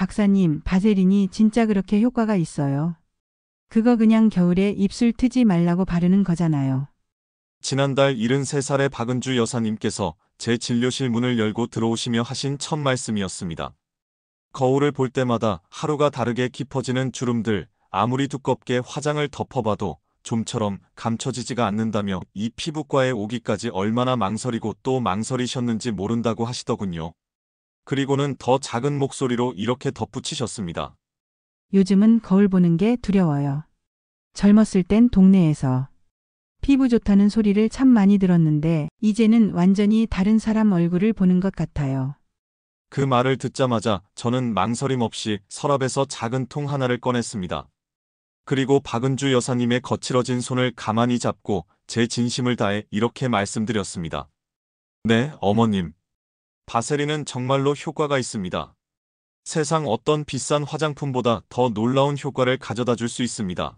박사님, 바세린이 진짜 그렇게 효과가 있어요? 그거 그냥 겨울에 입술 트지 말라고 바르는 거잖아요. 지난달 73살의 박은주 여사님께서 제 진료실 문을 열고 들어오시며 하신 첫 말씀이었습니다. 거울을 볼 때마다 하루가 다르게 깊어지는 주름들, 아무리 두껍게 화장을 덮어봐도 좀처럼 감춰지지가 않는다며 이 피부과에 오기까지 얼마나 망설이고 또 망설이셨는지 모른다고 하시더군요. 그리고는 더 작은 목소리로 이렇게 덧붙이셨습니다. 요즘은 거울 보는 게 두려워요. 젊었을 땐 동네에서 피부 좋다는 소리를 참 많이 들었는데 이제는 완전히 다른 사람 얼굴을 보는 것 같아요. 그 말을 듣자마자 저는 망설임 없이 서랍에서 작은 통 하나를 꺼냈습니다. 그리고 박은주 여사님의 거칠어진 손을 가만히 잡고 제 진심을 다해 이렇게 말씀드렸습니다. 네, 어머님. 바세린은 정말로 효과가 있습니다. 세상 어떤 비싼 화장품보다 더 놀라운 효과를 가져다 줄 수 있습니다.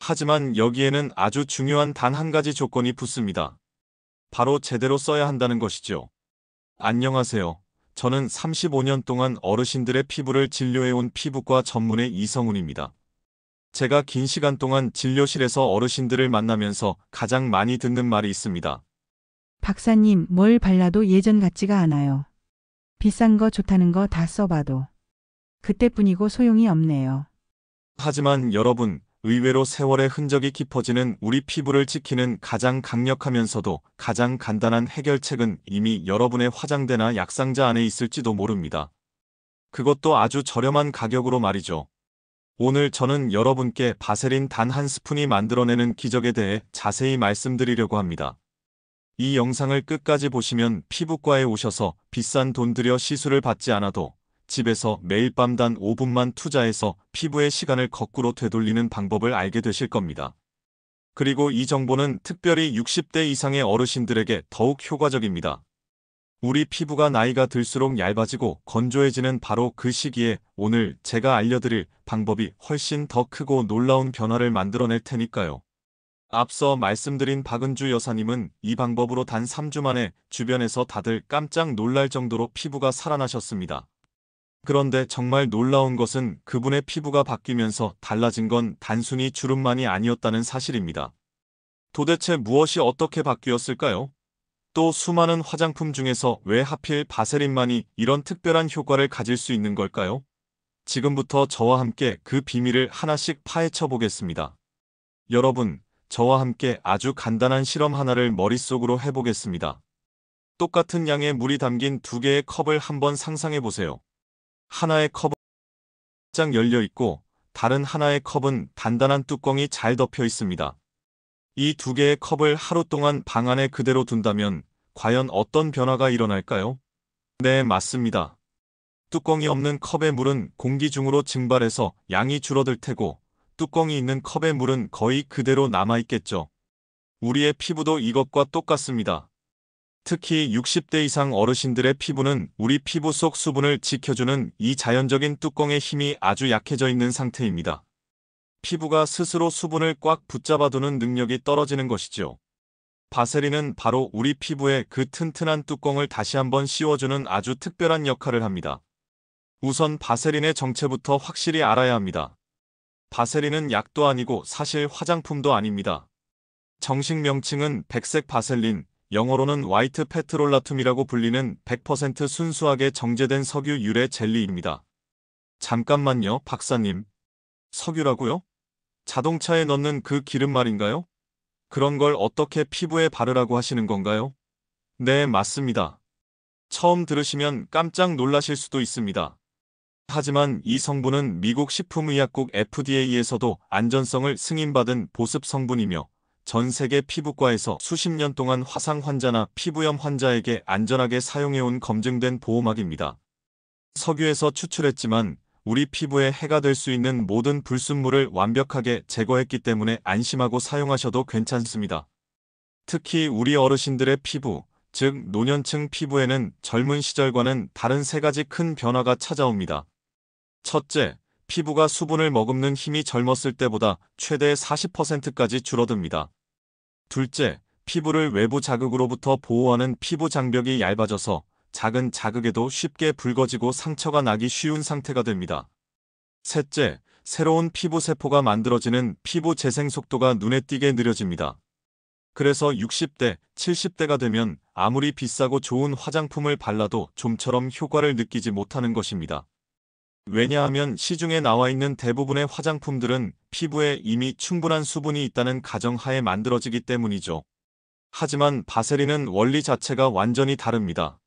하지만 여기에는 아주 중요한 단 한 가지 조건이 붙습니다. 바로 제대로 써야 한다는 것이죠. 안녕하세요. 저는 35년 동안 어르신들의 피부를 진료해온 피부과 전문의 이성훈입니다. 제가 긴 시간 동안 진료실에서 어르신들을 만나면서 가장 많이 듣는 말이 있습니다. 박사님, 뭘 발라도 예전 같지가 않아요. 비싼 거 좋다는 거 다 써봐도 그때뿐이고 소용이 없네요. 하지만 여러분, 의외로 세월의 흔적이 깊어지는 우리 피부를 지키는 가장 강력하면서도 가장 간단한 해결책은 이미 여러분의 화장대나 약상자 안에 있을지도 모릅니다. 그것도 아주 저렴한 가격으로 말이죠. 오늘 저는 여러분께 바세린 단 한 스푼이 만들어내는 기적에 대해 자세히 말씀드리려고 합니다. 이 영상을 끝까지 보시면 피부과에 오셔서 비싼 돈 들여 시술을 받지 않아도 집에서 매일 밤 단 5분만 투자해서 피부의 시간을 거꾸로 되돌리는 방법을 알게 되실 겁니다. 그리고 이 정보는 특별히 60대 이상의 어르신들에게 더욱 효과적입니다. 우리 피부가 나이가 들수록 얇아지고 건조해지는 바로 그 시기에 오늘 제가 알려드릴 방법이 훨씬 더 크고 놀라운 변화를 만들어낼 테니까요. 앞서 말씀드린 박은주 여사님은 이 방법으로 단 3주 만에 주변에서 다들 깜짝 놀랄 정도로 피부가 살아나셨습니다. 그런데 정말 놀라운 것은 그분의 피부가 바뀌면서 달라진 건 단순히 주름만이 아니었다는 사실입니다. 도대체 무엇이 어떻게 바뀌었을까요? 또 수많은 화장품 중에서 왜 하필 바세린만이 이런 특별한 효과를 가질 수 있는 걸까요? 지금부터 저와 함께 그 비밀을 하나씩 파헤쳐 보겠습니다. 여러분, 저와 함께 아주 간단한 실험 하나를 머릿속으로 해보겠습니다. 똑같은 양의 물이 담긴 두 개의 컵을 한번 상상해 보세요. 하나의 컵은 쫙 열려 있고 다른 하나의 컵은 단단한 뚜껑이 잘 덮여 있습니다. 이 두 개의 컵을 하루 동안 방 안에 그대로 둔다면 과연 어떤 변화가 일어날까요? 네, 맞습니다. 뚜껑이 없는 컵의 물은 공기 중으로 증발해서 양이 줄어들 테고 뚜껑이 있는 컵의 물은 거의 그대로 남아있겠죠. 우리의 피부도 이것과 똑같습니다. 특히 60대 이상 어르신들의 피부는 우리 피부 속 수분을 지켜주는 이 자연적인 뚜껑의 힘이 아주 약해져 있는 상태입니다. 피부가 스스로 수분을 꽉 붙잡아두는 능력이 떨어지는 것이죠. 바세린은 바로 우리 피부의 그 튼튼한 뚜껑을 다시 한번 씌워주는 아주 특별한 역할을 합니다. 우선 바세린의 정체부터 확실히 알아야 합니다. 바세린은 약도 아니고 사실 화장품도 아닙니다. 정식 명칭은 백색 바셀린, 영어로는 화이트 페트롤라툼이라고 불리는 100% 순수하게 정제된 석유 유래 젤리입니다. 잠깐만요, 박사님. 석유라고요? 자동차에 넣는 그 기름 말인가요? 그런 걸 어떻게 피부에 바르라고 하시는 건가요? 네, 맞습니다. 처음 들으시면 깜짝 놀라실 수도 있습니다. 하지만 이 성분은 미국 식품의약국 FDA에서도 안전성을 승인받은 보습 성분이며 전 세계 피부과에서 수십 년 동안 화상 환자나 피부염 환자에게 안전하게 사용해온 검증된 보호막입니다. 석유에서 추출했지만 우리 피부에 해가 될 수 있는 모든 불순물을 완벽하게 제거했기 때문에 안심하고 사용하셔도 괜찮습니다. 특히 우리 어르신들의 피부, 즉 노년층 피부에는 젊은 시절과는 다른 세 가지 큰 변화가 찾아옵니다. 첫째, 피부가 수분을 머금는 힘이 젊었을 때보다 최대 40%까지 줄어듭니다. 둘째, 피부를 외부 자극으로부터 보호하는 피부 장벽이 얇아져서 작은 자극에도 쉽게 붉어지고 상처가 나기 쉬운 상태가 됩니다. 셋째, 새로운 피부 세포가 만들어지는 피부 재생 속도가 눈에 띄게 느려집니다. 그래서 60대, 70대가 되면 아무리 비싸고 좋은 화장품을 발라도 좀처럼 효과를 느끼지 못하는 것입니다. 왜냐하면 시중에 나와 있는 대부분의 화장품들은 피부에 이미 충분한 수분이 있다는 가정하에 만들어지기 때문이죠. 하지만 바세린은 원리 자체가 완전히 다릅니다.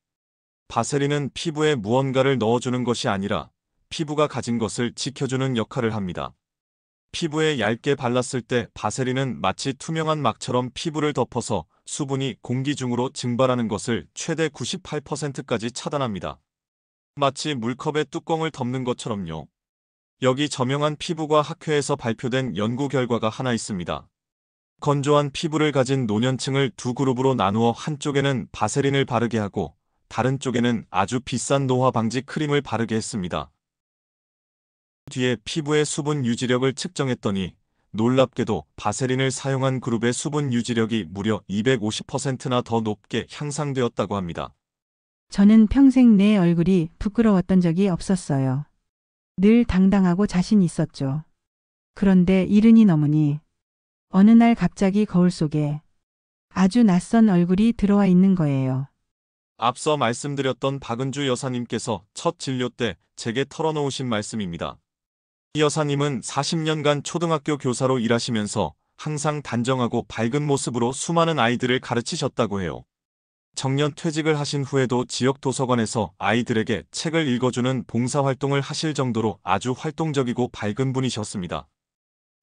바세린은 피부에 무언가를 넣어주는 것이 아니라 피부가 가진 것을 지켜주는 역할을 합니다. 피부에 얇게 발랐을 때 바세린은 마치 투명한 막처럼 피부를 덮어서 수분이 공기 중으로 증발하는 것을 최대 98%까지 차단합니다. 마치 물컵의 뚜껑을 덮는 것처럼요. 여기 저명한 피부과 학회에서 발표된 연구 결과가 하나 있습니다. 건조한 피부를 가진 노년층을 두 그룹으로 나누어 한쪽에는 바세린을 바르게 하고 다른 쪽에는 아주 비싼 노화 방지 크림을 바르게 했습니다. 뒤에 피부의 수분 유지력을 측정했더니 놀랍게도 바세린을 사용한 그룹의 수분 유지력이 무려 250%나 더 높게 향상되었다고 합니다. 저는 평생 내 얼굴이 부끄러웠던 적이 없었어요. 늘 당당하고 자신 있었죠. 그런데 이른이 넘으니 어느 날 갑자기 거울 속에 아주 낯선 얼굴이 들어와 있는 거예요. 앞서 말씀드렸던 박은주 여사님께서 첫 진료 때 제게 털어놓으신 말씀입니다. 이 여사님은 40년간 초등학교 교사로 일하시면서 항상 단정하고 밝은 모습으로 수많은 아이들을 가르치셨다고 해요. 정년 퇴직을 하신 후에도 지역 도서관에서 아이들에게 책을 읽어주는 봉사활동을 하실 정도로 아주 활동적이고 밝은 분이셨습니다.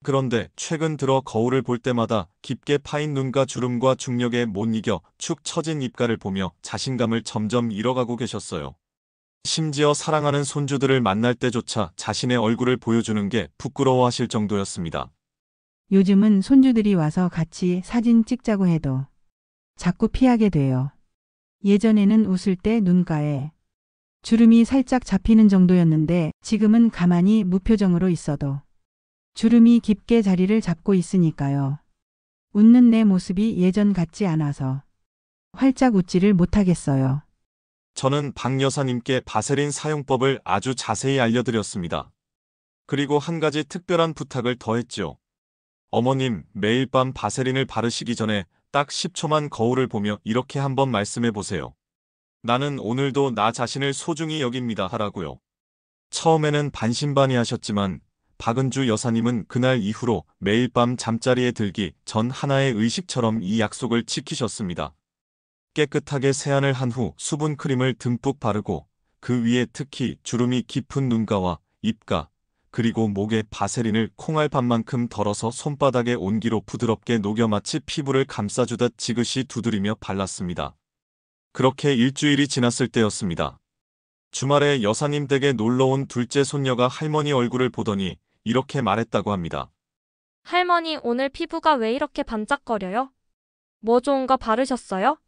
그런데 최근 들어 거울을 볼 때마다 깊게 파인 눈과 주름과 중력에 못 이겨 축 처진 입가를 보며 자신감을 점점 잃어가고 계셨어요. 심지어 사랑하는 손주들을 만날 때조차 자신의 얼굴을 보여주는 게 부끄러워하실 정도였습니다. 요즘은 손주들이 와서 같이 사진 찍자고 해도 자꾸 피하게 돼요. 예전에는 웃을 때 눈가에 주름이 살짝 잡히는 정도였는데 지금은 가만히 무표정으로 있어도 주름이 깊게 자리를 잡고 있으니까요. 웃는 내 모습이 예전 같지 않아서 활짝 웃지를 못하겠어요. 저는 박 여사님께 바세린 사용법을 아주 자세히 알려드렸습니다. 그리고 한 가지 특별한 부탁을 더했죠. 어머님, 매일 밤 바세린을 바르시기 전에 딱 10초만 거울을 보며 이렇게 한번 말씀해 보세요. 나는 오늘도 나 자신을 소중히 여깁니다 하라고요. 처음에는 반신반의하셨지만 박은주 여사님은 그날 이후로 매일 밤 잠자리에 들기 전 하나의 의식처럼 이 약속을 지키셨습니다. 깨끗하게 세안을 한 후 수분 크림을 듬뿍 바르고 그 위에 특히 주름이 깊은 눈가와 입가 그리고 목에 바세린을 콩알밥만큼 덜어서 손바닥에 온기로 부드럽게 녹여 마치 피부를 감싸주듯 지그시 두드리며 발랐습니다. 그렇게 일주일이 지났을 때였습니다. 주말에 여사님 댁에 놀러온 둘째 손녀가 할머니 얼굴을 보더니 이렇게 말했다고 합니다. 할머니, 오늘 피부가 왜 이렇게 반짝거려요? 뭐 좋은 거 바르셨어요?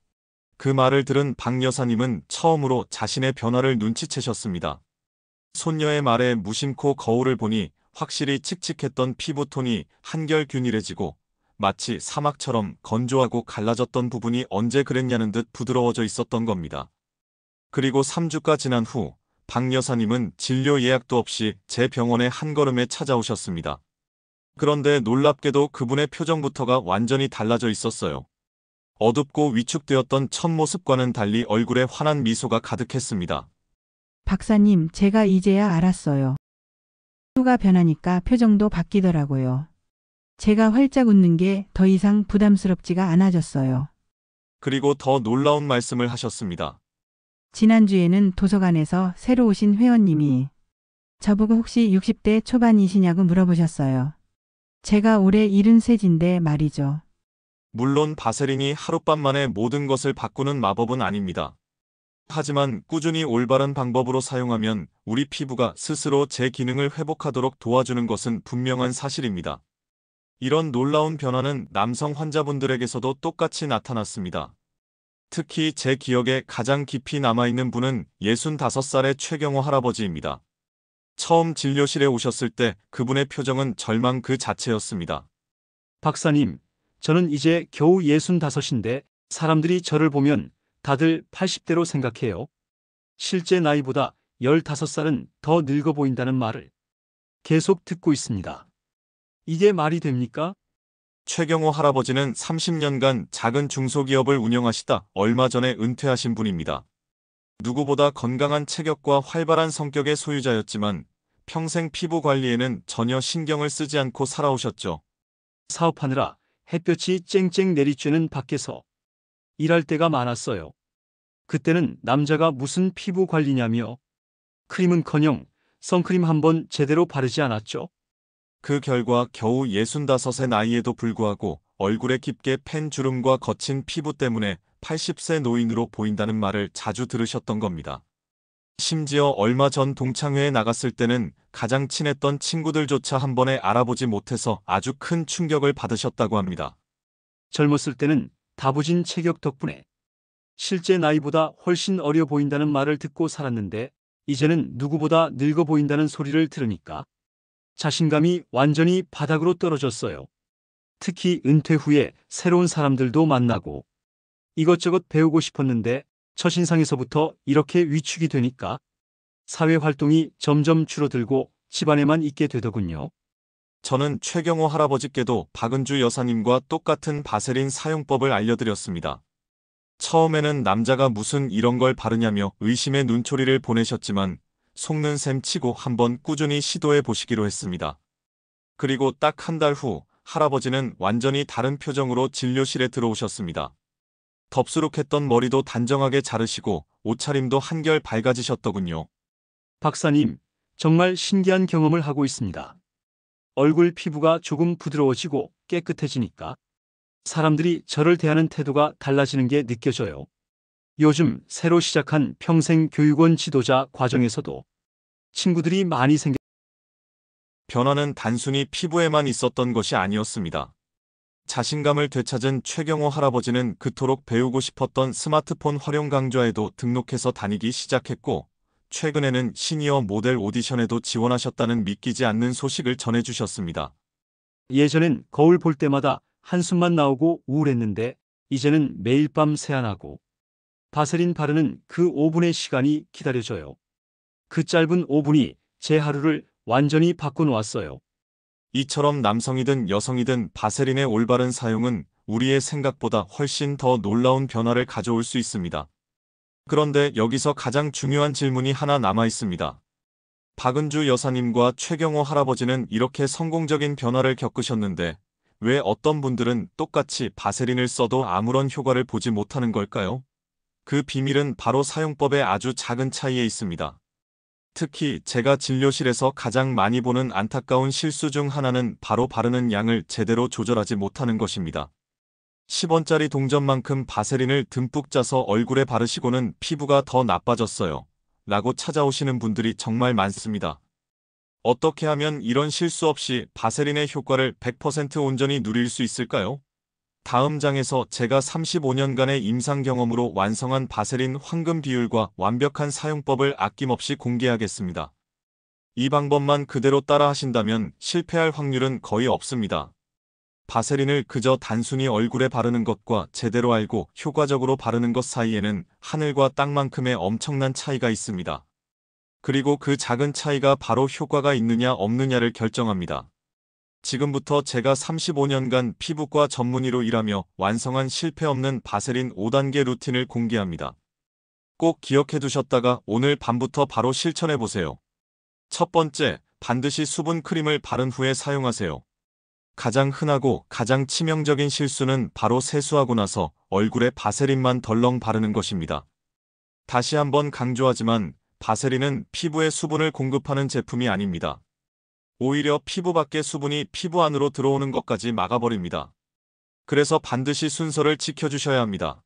그 말을 들은 박 여사님은 처음으로 자신의 변화를 눈치채셨습니다. 손녀의 말에 무심코 거울을 보니 확실히 칙칙했던 피부톤이 한결 균일해지고 마치 사막처럼 건조하고 갈라졌던 부분이 언제 그랬냐는 듯 부드러워져 있었던 겁니다. 그리고 3주가 지난 후 박 여사님은 진료 예약도 없이 제 병원에 한 걸음에 찾아오셨습니다. 그런데 놀랍게도 그분의 표정부터가 완전히 달라져 있었어요. 어둡고 위축되었던 첫 모습과는 달리 얼굴에 환한 미소가 가득했습니다. 박사님, 제가 이제야 알았어요. 피부가 변하니까 표정도 바뀌더라고요. 제가 활짝 웃는 게 더 이상 부담스럽지가 않아졌어요. 그리고 더 놀라운 말씀을 하셨습니다. 지난주에는 도서관에서 새로 오신 회원님이 저보고 혹시 60대 초반이시냐고 물어보셨어요. 제가 올해 73인데 말이죠. 물론 바세린이 하룻밤 만에 모든 것을 바꾸는 마법은 아닙니다. 하지만 꾸준히 올바른 방법으로 사용하면 우리 피부가 스스로 제 기능을 회복하도록 도와주는 것은 분명한 사실입니다. 이런 놀라운 변화는 남성 환자분들에게서도 똑같이 나타났습니다. 특히 제 기억에 가장 깊이 남아있는 분은 65살의 최경호 할아버지입니다. 처음 진료실에 오셨을 때 그분의 표정은 절망 그 자체였습니다. 박사님, 저는 이제 겨우 65인데 사람들이 저를 보면 다들 80대로 생각해요. 실제 나이보다 15살은 더 늙어 보인다는 말을 계속 듣고 있습니다. 이게 말이 됩니까? 최경호 할아버지는 30년간 작은 중소기업을 운영하시다 얼마 전에 은퇴하신 분입니다. 누구보다 건강한 체격과 활발한 성격의 소유자였지만 평생 피부 관리에는 전혀 신경을 쓰지 않고 살아오셨죠. 사업하느라 햇볕이 쨍쨍 내리쬐는 밖에서 일할 때가 많았어요. 그때는 남자가 무슨 피부 관리냐며 크림은커녕 선크림 한 번 제대로 바르지 않았죠. 그 결과 겨우 65의 나이에도 불구하고 얼굴에 깊게 팬 주름과 거친 피부 때문에 80세 노인으로 보인다는 말을 자주 들으셨던 겁니다. 심지어 얼마 전 동창회에 나갔을 때는 가장 친했던 친구들조차 한 번에 알아보지 못해서 아주 큰 충격을 받으셨다고 합니다. 젊었을 때는 다부진 체격 덕분에 실제 나이보다 훨씬 어려 보인다는 말을 듣고 살았는데 이제는 누구보다 늙어 보인다는 소리를 들으니까 자신감이 완전히 바닥으로 떨어졌어요. 특히 은퇴 후에 새로운 사람들도 만나고 이것저것 배우고 싶었는데 첫인상에서부터 이렇게 위축이 되니까 사회 활동이 점점 줄어들고 집안에만 있게 되더군요. 저는 최경호 할아버지께도 박은주 여사님과 똑같은 바세린 사용법을 알려드렸습니다. 처음에는 남자가 무슨 이런 걸 바르냐며 의심의 눈초리를 보내셨지만 속는 셈 치고 한번 꾸준히 시도해 보시기로 했습니다. 그리고 딱 한 달 후 할아버지는 완전히 다른 표정으로 진료실에 들어오셨습니다. 덥수룩했던 머리도 단정하게 자르시고 옷차림도 한결 밝아지셨더군요. 박사님, 정말 신기한 경험을 하고 있습니다. 얼굴 피부가 조금 부드러워지고 깨끗해지니까 사람들이 저를 대하는 태도가 달라지는 게 느껴져요. 요즘 새로 시작한 평생교육원 지도자 과정에서도 친구들이 많이 변화는 단순히 피부에만 있었던 것이 아니었습니다. 자신감을 되찾은 최경호 할아버지는 그토록 배우고 싶었던 스마트폰 활용 강좌에도 등록해서 다니기 시작했고, 최근에는 시니어 모델 오디션에도 지원하셨다는 믿기지 않는 소식을 전해주셨습니다. 예전엔 거울 볼 때마다 한숨만 나오고 우울했는데 이제는 매일 밤 세안하고 바세린 바르는 그 5분의 시간이 기다려져요. 그 짧은 5분이 제 하루를 완전히 바꿔놓았어요. 이처럼 남성이든 여성이든 바세린의 올바른 사용은 우리의 생각보다 훨씬 더 놀라운 변화를 가져올 수 있습니다. 그런데 여기서 가장 중요한 질문이 하나 남아 있습니다. 박은주 여사님과 최경호 할아버지는 이렇게 성공적인 변화를 겪으셨는데 왜 어떤 분들은 똑같이 바세린을 써도 아무런 효과를 보지 못하는 걸까요? 그 비밀은 바로 사용법의 아주 작은 차이에 있습니다. 특히 제가 진료실에서 가장 많이 보는 안타까운 실수 중 하나는 바로 바르는 양을 제대로 조절하지 못하는 것입니다. 10원짜리 동전만큼 바세린을 듬뿍 짜서 얼굴에 바르시고는 피부가 더 나빠졌어요. 라고 찾아오시는 분들이 정말 많습니다. 어떻게 하면 이런 실수 없이 바세린의 효과를 100% 온전히 누릴 수 있을까요? 다음 장에서 제가 35년간의 임상 경험으로 완성한 바세린 황금 비율과 완벽한 사용법을 아낌없이 공개하겠습니다. 이 방법만 그대로 따라 하신다면 실패할 확률은 거의 없습니다. 바세린을 그저 단순히 얼굴에 바르는 것과 제대로 알고 효과적으로 바르는 것 사이에는 하늘과 땅만큼의 엄청난 차이가 있습니다. 그리고 그 작은 차이가 바로 효과가 있느냐 없느냐를 결정합니다. 지금부터 제가 35년간 피부과 전문의로 일하며 완성한 실패 없는 바세린 5단계 루틴을 공개합니다. 꼭 기억해 두셨다가 오늘 밤부터 바로 실천해 보세요. 첫 번째, 반드시 수분 크림을 바른 후에 사용하세요. 가장 흔하고 가장 치명적인 실수는 바로 세수하고 나서 얼굴에 바세린만 덜렁 바르는 것입니다. 다시 한번 강조하지만 바세린은 피부에 수분을 공급하는 제품이 아닙니다. 오히려 피부 밖의 수분이 피부 안으로 들어오는 것까지 막아버립니다. 그래서 반드시 순서를 지켜주셔야 합니다.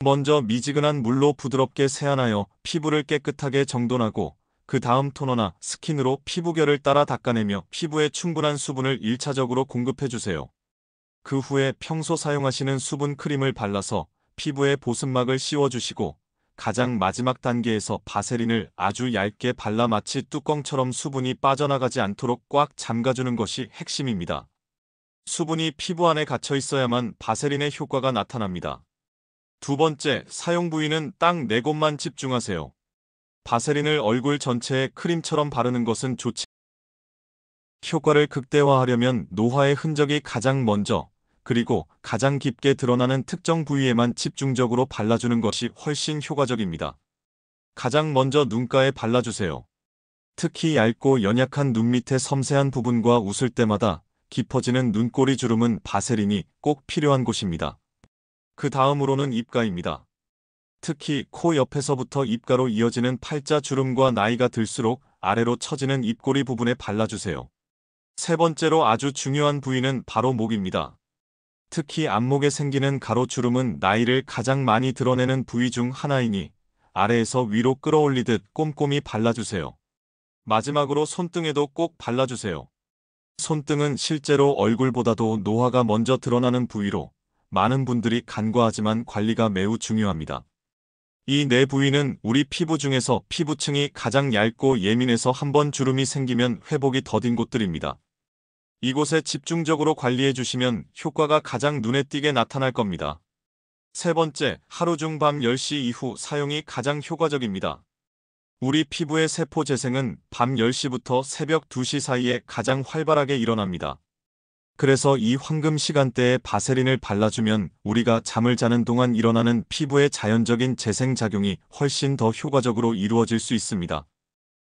먼저 미지근한 물로 부드럽게 세안하여 피부를 깨끗하게 정돈하고 그 다음 토너나 스킨으로 피부결을 따라 닦아내며 피부에 충분한 수분을 1차적으로 공급해주세요. 그 후에 평소 사용하시는 수분 크림을 발라서 피부에 보습막을 씌워주시고 가장 마지막 단계에서 바세린을 아주 얇게 발라 마치 뚜껑처럼 수분이 빠져나가지 않도록 꽉 잠가주는 것이 핵심입니다. 수분이 피부 안에 갇혀 있어야만 바세린의 효과가 나타납니다. 두 번째, 사용 부위는 딱 4곳만 집중하세요. 바세린을 얼굴 전체에 크림처럼 바르는 것은 좋지. 효과를 극대화하려면 노화의 흔적이 가장 먼저, 그리고 가장 깊게 드러나는 특정 부위에만 집중적으로 발라주는 것이 훨씬 효과적입니다. 가장 먼저 눈가에 발라주세요. 특히 얇고 연약한 눈 밑의 섬세한 부분과 웃을 때마다 깊어지는 눈꼬리 주름은 바세린이 꼭 필요한 곳입니다. 그 다음으로는 입가입니다. 특히 코 옆에서부터 입가로 이어지는 팔자 주름과 나이가 들수록 아래로 처지는 입꼬리 부분에 발라주세요. 세 번째로 아주 중요한 부위는 바로 목입니다. 특히 안목에 생기는 가로주름은 나이를 가장 많이 드러내는 부위 중 하나이니 아래에서 위로 끌어올리듯 꼼꼼히 발라주세요. 마지막으로 손등에도 꼭 발라주세요. 손등은 실제로 얼굴보다도 노화가 먼저 드러나는 부위로 많은 분들이 간과하지만 관리가 매우 중요합니다. 이 네 부위는 우리 피부 중에서 피부층이 가장 얇고 예민해서 한번 주름이 생기면 회복이 더딘 곳들입니다. 이곳에 집중적으로 관리해 주시면 효과가 가장 눈에 띄게 나타날 겁니다. 세 번째, 하루 중 밤 10시 이후 사용이 가장 효과적입니다. 우리 피부의 세포 재생은 밤 10시부터 새벽 2시 사이에 가장 활발하게 일어납니다. 그래서 이 황금 시간대에 바세린을 발라주면 우리가 잠을 자는 동안 일어나는 피부의 자연적인 재생작용이 훨씬 더 효과적으로 이루어질 수 있습니다.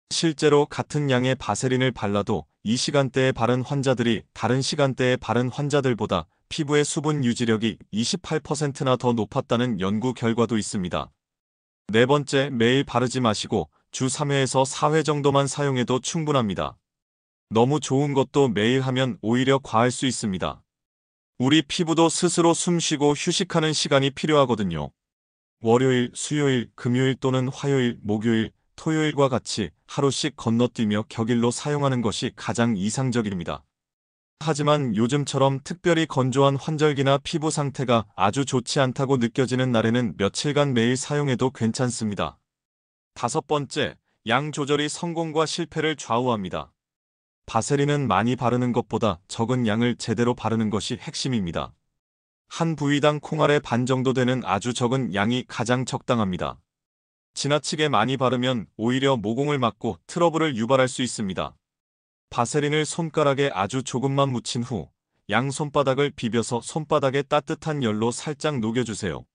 실제로 같은 양의 바세린을 발라도 이 시간대에 바른 환자들이 다른 시간대에 바른 환자들보다 피부의 수분 유지력이 28%나 더 높았다는 연구 결과도 있습니다. 네 번째, 매일 바르지 마시고 주 3회에서 4회 정도만 사용해도 충분합니다. 너무 좋은 것도 매일 하면 오히려 과할 수 있습니다. 우리 피부도 스스로 숨쉬고 휴식하는 시간이 필요하거든요. 월요일, 수요일, 금요일 또는 화요일, 목요일, 토요일과 같이 하루씩 건너뛰며 격일로 사용하는 것이 가장 이상적입니다. 하지만 요즘처럼 특별히 건조한 환절기나 피부 상태가 아주 좋지 않다고 느껴지는 날에는 며칠간 매일 사용해도 괜찮습니다. 다섯 번째, 양 조절이 성공과 실패를 좌우합니다. 바세린은 많이 바르는 것보다 적은 양을 제대로 바르는 것이 핵심입니다. 한 부위당 콩알의 반 정도 되는 아주 적은 양이 가장 적당합니다. 지나치게 많이 바르면 오히려 모공을 막고 트러블을 유발할 수 있습니다. 바세린을 손가락에 아주 조금만 묻힌 후 양 손바닥을 비벼서 손바닥에 따뜻한 열로 살짝 녹여주세요.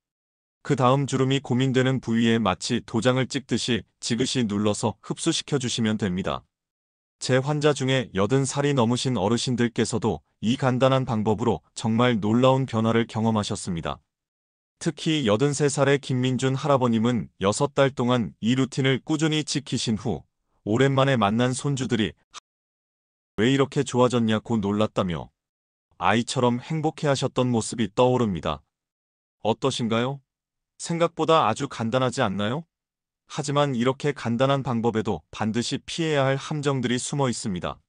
그 다음 주름이 고민되는 부위에 마치 도장을 찍듯이 지그시 눌러서 흡수시켜 주시면 됩니다. 제 환자 중에 80살이 넘으신 어르신들께서도 이 간단한 방법으로 정말 놀라운 변화를 경험하셨습니다. 특히 83살의 김민준 할아버님은 6달 동안 이 루틴을 꾸준히 지키신 후 오랜만에 만난 손주들이 왜 이렇게 좋아졌냐고 놀랐다며 아이처럼 행복해하셨던 모습이 떠오릅니다. 어떠신가요? 생각보다 아주 간단하지 않나요? 하지만 이렇게 간단한 방법에도 반드시 피해야 할 함정들이 숨어 있습니다.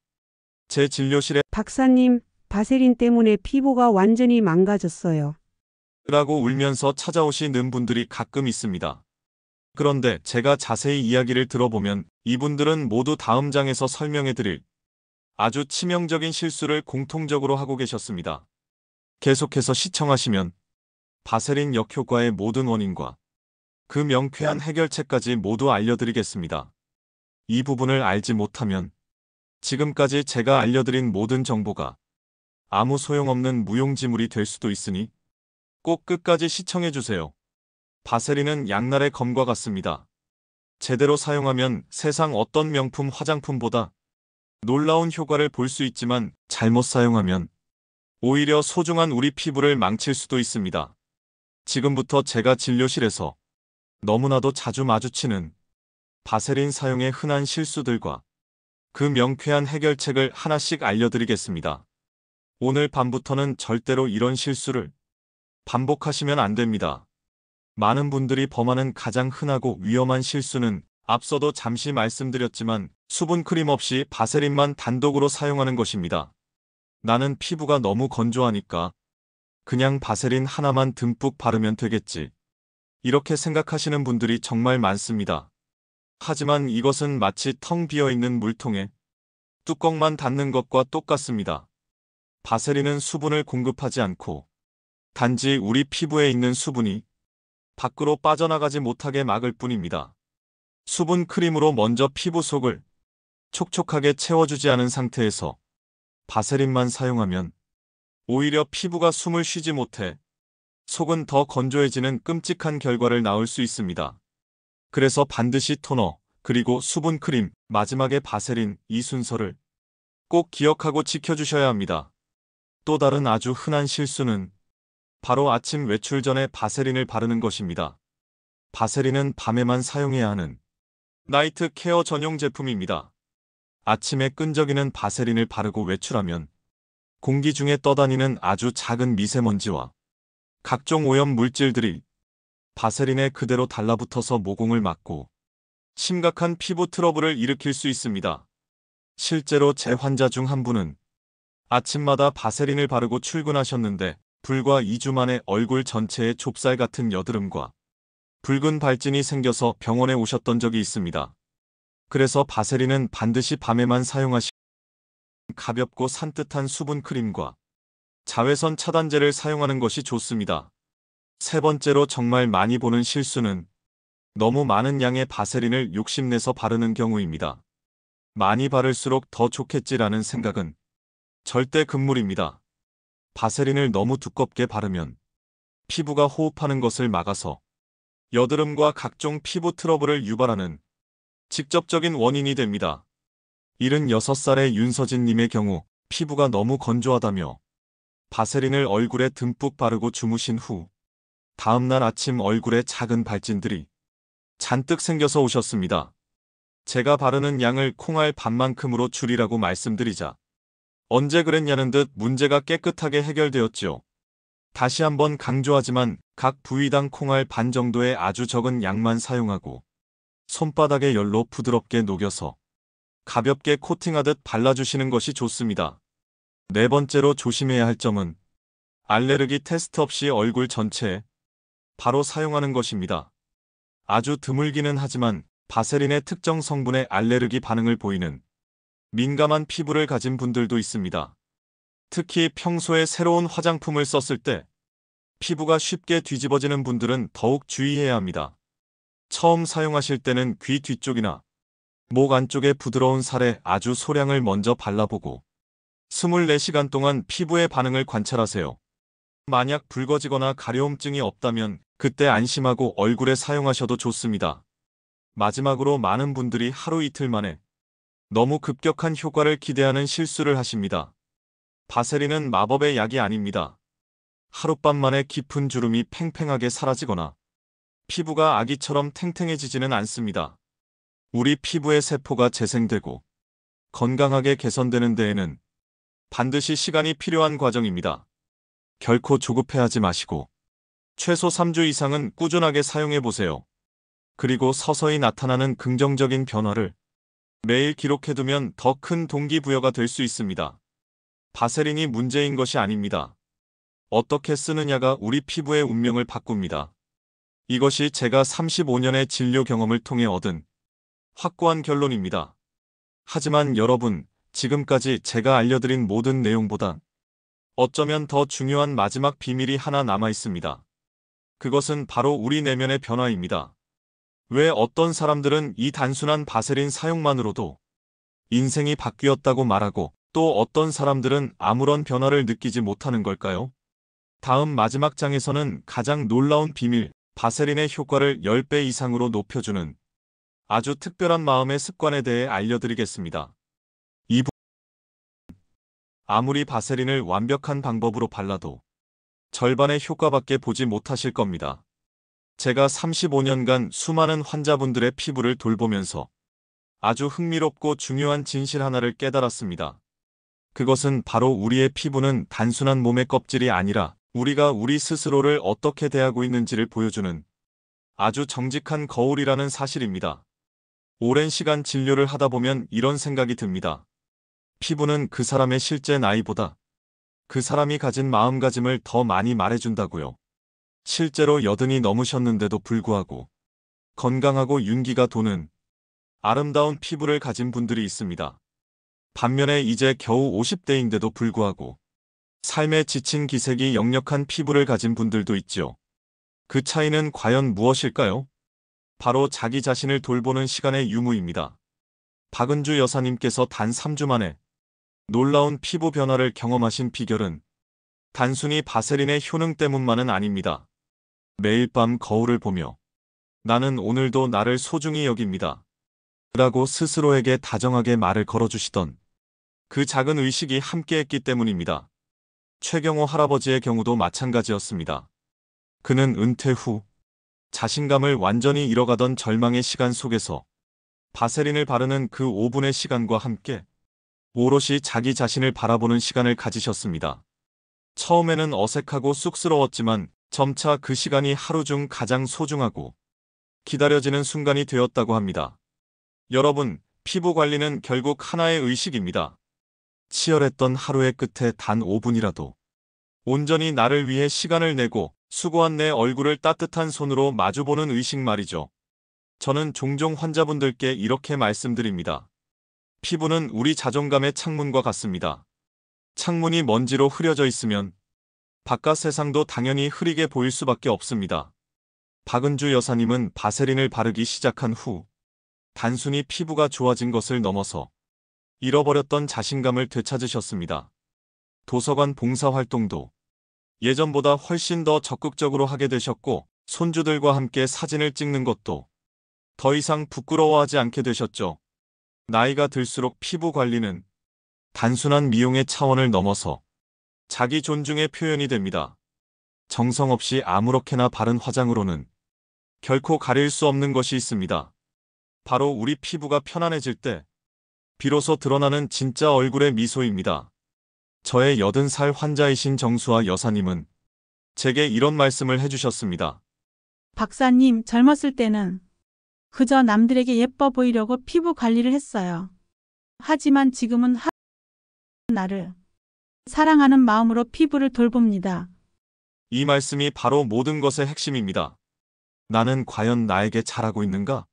제 진료실에 박사님, 바세린 때문에 피부가 완전히 망가졌어요. 라고 울면서 찾아오시는 분들이 가끔 있습니다. 그런데 제가 자세히 이야기를 들어보면 이분들은 모두 다음 장에서 설명해드릴 아주 치명적인 실수를 공통적으로 하고 계셨습니다. 계속해서 시청하시면 바세린 역효과의 모든 원인과 그 명쾌한 해결책까지 모두 알려드리겠습니다. 이 부분을 알지 못하면 지금까지 제가 알려드린 모든 정보가 아무 소용없는 무용지물이 될 수도 있으니 꼭 끝까지 시청해주세요. 바세린은 양날의 검과 같습니다. 제대로 사용하면 세상 어떤 명품 화장품보다 놀라운 효과를 볼 수 있지만 잘못 사용하면 오히려 소중한 우리 피부를 망칠 수도 있습니다. 지금부터 제가 진료실에서 너무나도 자주 마주치는 바세린 사용의 흔한 실수들과 그 명쾌한 해결책을 하나씩 알려드리겠습니다. 오늘 밤부터는 절대로 이런 실수를 반복하시면 안 됩니다. 많은 분들이 범하는 가장 흔하고 위험한 실수는 앞서도 잠시 말씀드렸지만 수분 크림 없이 바세린만 단독으로 사용하는 것입니다. 나는 피부가 너무 건조하니까 그냥 바세린 하나만 듬뿍 바르면 되겠지. 이렇게 생각하시는 분들이 정말 많습니다. 하지만 이것은 마치 텅 비어있는 물통에 뚜껑만 닫는 것과 똑같습니다. 바세린은 수분을 공급하지 않고 단지 우리 피부에 있는 수분이 밖으로 빠져나가지 못하게 막을 뿐입니다. 수분 크림으로 먼저 피부 속을 촉촉하게 채워주지 않은 상태에서 바세린만 사용하면 오히려 피부가 숨을 쉬지 못해 속은 더 건조해지는 끔찍한 결과를 낳을 수 있습니다. 그래서 반드시 토너, 그리고 수분 크림, 마지막에 바세린 이 순서를 꼭 기억하고 지켜주셔야 합니다. 또 다른 아주 흔한 실수는 바로 아침 외출 전에 바세린을 바르는 것입니다. 바세린은 밤에만 사용해야 하는 나이트 케어 전용 제품입니다. 아침에 끈적이는 바세린을 바르고 외출하면 공기 중에 떠다니는 아주 작은 미세먼지와 각종 오염 물질들이 바세린에 그대로 달라붙어서 모공을 막고 심각한 피부 트러블을 일으킬 수 있습니다. 실제로 제 환자 중 한 분은 아침마다 바세린을 바르고 출근하셨는데 불과 2주 만에 얼굴 전체에 좁쌀 같은 여드름과 붉은 발진이 생겨서 병원에 오셨던 적이 있습니다. 그래서 바세린은 반드시 밤에만 사용하시고 가볍고 산뜻한 수분 크림과 자외선 차단제를 사용하는 것이 좋습니다. 세 번째로 정말 많이 보는 실수는 너무 많은 양의 바세린을 욕심내서 바르는 경우입니다. 많이 바를수록 더 좋겠지라는 생각은 절대 금물입니다. 바세린을 너무 두껍게 바르면 피부가 호흡하는 것을 막아서 여드름과 각종 피부 트러블을 유발하는 직접적인 원인이 됩니다. 76살의 윤서진님의 경우 피부가 너무 건조하다며 바세린을 얼굴에 듬뿍 바르고 주무신 후 다음날 아침 얼굴에 작은 발진들이 잔뜩 생겨서 오셨습니다. 제가 바르는 양을 콩알 반만큼으로 줄이라고 말씀드리자 언제 그랬냐는 듯 문제가 깨끗하게 해결되었지요. 다시 한번 강조하지만 각 부위당 콩알 반 정도의 아주 적은 양만 사용하고 손바닥에 열로 부드럽게 녹여서 가볍게 코팅하듯 발라주시는 것이 좋습니다. 네 번째로 조심해야 할 점은 알레르기 테스트 없이 얼굴 전체에 바로 사용하는 것입니다. 아주 드물기는 하지만 바세린의 특정 성분에 알레르기 반응을 보이는 민감한 피부를 가진 분들도 있습니다. 특히 평소에 새로운 화장품을 썼을 때 피부가 쉽게 뒤집어지는 분들은 더욱 주의해야 합니다. 처음 사용하실 때는 귀 뒤쪽이나 목 안쪽에 부드러운 살에 아주 소량을 먼저 발라보고 24시간 동안 피부의 반응을 관찰하세요. 만약 붉어지거나 가려움증이 없다면 그때 안심하고 얼굴에 사용하셔도 좋습니다. 마지막으로 많은 분들이 하루 이틀 만에 너무 급격한 효과를 기대하는 실수를 하십니다. 바세린은 마법의 약이 아닙니다. 하룻밤 만에 깊은 주름이 팽팽하게 사라지거나 피부가 아기처럼 탱탱해지지는 않습니다. 우리 피부의 세포가 재생되고 건강하게 개선되는 데에는 반드시 시간이 필요한 과정입니다. 결코 조급해하지 마시고 최소 3주 이상은 꾸준하게 사용해보세요. 그리고 서서히 나타나는 긍정적인 변화를 매일 기록해두면 더 큰 동기부여가 될 수 있습니다. 바세린이 문제인 것이 아닙니다. 어떻게 쓰느냐가 우리 피부의 운명을 바꿉니다. 이것이 제가 35년의 진료 경험을 통해 얻은 확고한 결론입니다. 하지만 여러분, 지금까지 제가 알려드린 모든 내용보다 어쩌면 더 중요한 마지막 비밀이 하나 남아 있습니다. 그것은 바로 우리 내면의 변화입니다. 왜 어떤 사람들은 이 단순한 바세린 사용만으로도 인생이 바뀌었다고 말하고 또 어떤 사람들은 아무런 변화를 느끼지 못하는 걸까요? 다음 마지막 장에서는 가장 놀라운 비밀, 바세린의 효과를 10배 이상으로 높여주는 아주 특별한 마음의 습관에 대해 알려드리겠습니다. 이 부분은 아무리 바세린을 완벽한 방법으로 발라도 절반의 효과밖에 보지 못하실 겁니다. 제가 35년간 수많은 환자분들의 피부를 돌보면서 아주 흥미롭고 중요한 진실 하나를 깨달았습니다. 그것은 바로 우리의 피부는 단순한 몸의 껍질이 아니라 우리가 우리 스스로를 어떻게 대하고 있는지를 보여주는 아주 정직한 거울이라는 사실입니다. 오랜 시간 진료를 하다 보면 이런 생각이 듭니다. 피부는 그 사람의 실제 나이보다 그 사람이 가진 마음가짐을 더 많이 말해준다고요. 실제로 80이 넘으셨는데도 불구하고 건강하고 윤기가 도는 아름다운 피부를 가진 분들이 있습니다. 반면에 이제 겨우 50대인데도 불구하고 삶에 지친 기색이 역력한 피부를 가진 분들도 있죠. 그 차이는 과연 무엇일까요? 바로 자기 자신을 돌보는 시간의 유무입니다. 박은주 여사님께서 단 3주 만에 놀라운 피부 변화를 경험하신 비결은 단순히 바세린의 효능 때문만은 아닙니다. 매일 밤 거울을 보며 나는 오늘도 나를 소중히 여깁니다. 라고 스스로에게 다정하게 말을 걸어주시던 그 작은 의식이 함께했기 때문입니다. 최경호 할아버지의 경우도 마찬가지였습니다. 그는 은퇴 후 자신감을 완전히 잃어가던 절망의 시간 속에서 바세린을 바르는 그 5분의 시간과 함께 오롯이 자기 자신을 바라보는 시간을 가지셨습니다. 처음에는 어색하고 쑥스러웠지만 점차 그 시간이 하루 중 가장 소중하고 기다려지는 순간이 되었다고 합니다. 여러분, 피부 관리는 결국 하나의 의식입니다. 치열했던 하루의 끝에 단 5분이라도 온전히 나를 위해 시간을 내고 수고한 내 얼굴을 따뜻한 손으로 마주보는 의식 말이죠. 저는 종종 환자분들께 이렇게 말씀드립니다. 피부는 우리 자존감의 창문과 같습니다. 창문이 먼지로 흐려져 있으면 바깥 세상도 당연히 흐리게 보일 수밖에 없습니다. 박은주 여사님은 바세린을 바르기 시작한 후 단순히 피부가 좋아진 것을 넘어서 잃어버렸던 자신감을 되찾으셨습니다. 도서관 봉사활동도 예전보다 훨씬 더 적극적으로 하게 되셨고 손주들과 함께 사진을 찍는 것도 더 이상 부끄러워하지 않게 되셨죠. 나이가 들수록 피부 관리는 단순한 미용의 차원을 넘어서 자기 존중의 표현이 됩니다. 정성 없이 아무렇게나 바른 화장으로는 결코 가릴 수 없는 것이 있습니다. 바로 우리 피부가 편안해질 때 비로소 드러나는 진짜 얼굴의 미소입니다. 저의 80살 환자이신 정수아 여사님은 제게 이런 말씀을 해주셨습니다. 박사님, 젊었을 때는 그저 남들에게 예뻐 보이려고 피부 관리를 했어요. 하지만 지금은 나를 사랑하는 마음으로 피부를 돌봅니다. 이 말씀이 바로 모든 것의 핵심입니다. 나는 과연 나에게 잘하고 있는가?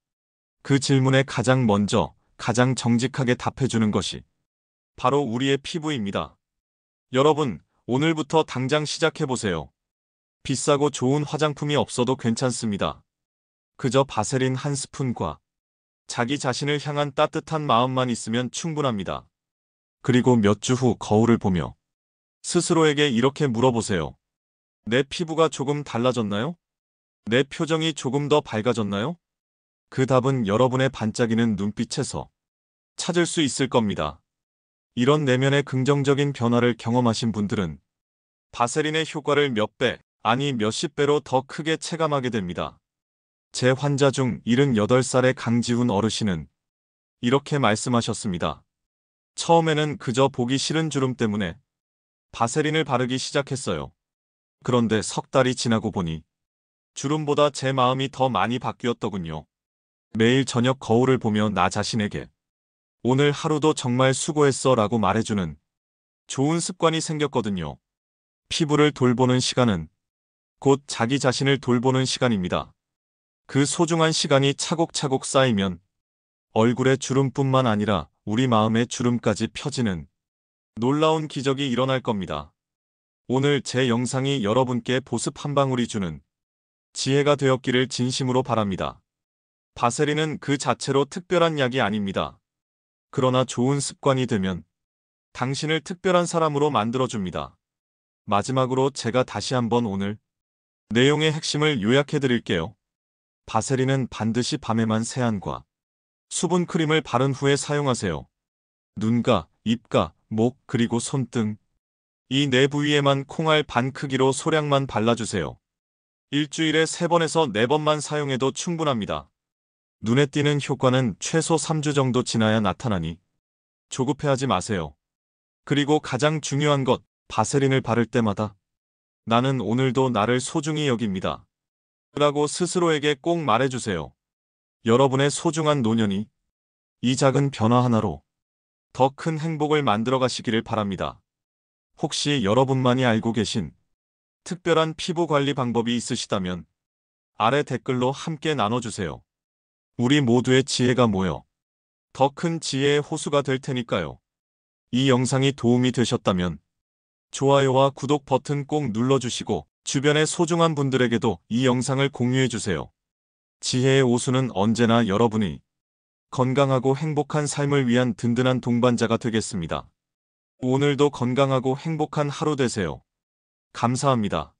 그 질문에 가장 먼저, 가장 정직하게 답해주는 것이 바로 우리의 피부입니다. 여러분, 오늘부터 당장 시작해보세요. 비싸고 좋은 화장품이 없어도 괜찮습니다. 그저 바세린 한 스푼과 자기 자신을 향한 따뜻한 마음만 있으면 충분합니다. 그리고 몇 주 후 거울을 보며 스스로에게 이렇게 물어보세요. 내 피부가 조금 달라졌나요? 내 표정이 조금 더 밝아졌나요? 그 답은 여러분의 반짝이는 눈빛에서 찾을 수 있을 겁니다. 이런 내면의 긍정적인 변화를 경험하신 분들은 바세린의 효과를 몇 배, 아니 몇십 배로 더 크게 체감하게 됩니다. 제 환자 중 78살의 강지훈 어르신은 이렇게 말씀하셨습니다. 처음에는 그저 보기 싫은 주름 때문에 바세린을 바르기 시작했어요. 그런데 석 달이 지나고 보니 주름보다 제 마음이 더 많이 바뀌었더군요. 매일 저녁 거울을 보며 나 자신에게 오늘 하루도 정말 수고했어 라고 말해주는 좋은 습관이 생겼거든요. 피부를 돌보는 시간은 곧 자기 자신을 돌보는 시간입니다. 그 소중한 시간이 차곡차곡 쌓이면 얼굴의 주름뿐만 아니라 우리 마음의 주름까지 펴지는 놀라운 기적이 일어날 겁니다. 오늘 제 영상이 여러분께 보습 한 방울이 주는 지혜가 되었기를 진심으로 바랍니다. 바세린은 그 자체로 특별한 약이 아닙니다. 그러나 좋은 습관이 되면 당신을 특별한 사람으로 만들어줍니다. 마지막으로 제가 다시 한번 오늘 내용의 핵심을 요약해 드릴게요. 바세린은 반드시 밤에만 세안과 수분 크림을 바른 후에 사용하세요. 눈가, 입가, 목, 그리고 손등 이 네 부위에만 콩알 반 크기로 소량만 발라주세요. 일주일에 3번에서 4번만 사용해도 충분합니다. 눈에 띄는 효과는 최소 3주 정도 지나야 나타나니 조급해하지 마세요. 그리고 가장 중요한 것, 바세린을 바를 때마다 나는 오늘도 나를 소중히 여깁니다. 라고 스스로에게 꼭 말해주세요. 여러분의 소중한 노년이 이 작은 변화 하나로 더 큰 행복을 만들어 가시기를 바랍니다. 혹시 여러분만이 알고 계신 특별한 피부 관리 방법이 있으시다면 아래 댓글로 함께 나눠주세요. 우리 모두의 지혜가 모여 더 큰 지혜의 호수가 될 테니까요. 이 영상이 도움이 되셨다면 좋아요와 구독 버튼 꼭 눌러주시고 주변의 소중한 분들에게도 이 영상을 공유해주세요. 지혜의 오수는 언제나 여러분이 건강하고 행복한 삶을 위한 든든한 동반자가 되겠습니다. 오늘도 건강하고 행복한 하루 되세요. 감사합니다.